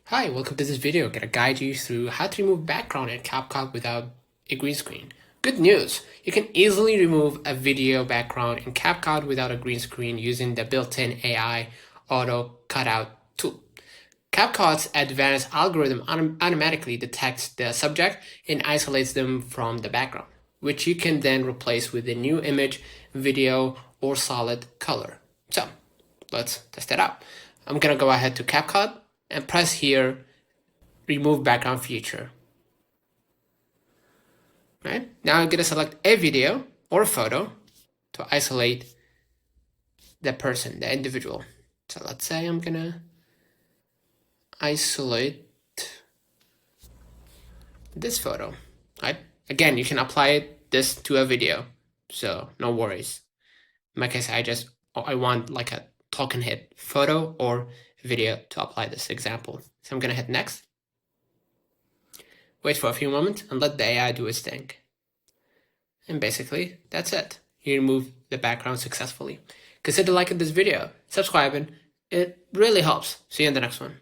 Hi, welcome to this video. I'm gonna guide you through how to remove background in CapCut without a green screen. Good news! You can easily remove a video background in CapCut without a green screen using the built-in AI auto cutout tool. CapCut's advanced algorithm automatically detects the subject and isolates them from the background, which you can then replace with a new image, video, or solid color. So, let's test it out. I'm gonna go ahead to CapCut and press here remove background feature. Right? Now I'm gonna select a video or a photo to isolate the person, the individual. So let's say I'm gonna isolate this photo. Right? Again, you can apply this to a video, so no worries. In my case, I want like a talking head photo or video to apply this example. So I'm gonna hit next. Wait for a few moments and let the AI do its thing. And basically, that's it. You remove the background successfully. Consider liking this video, subscribing. It really helps. See you in the next one.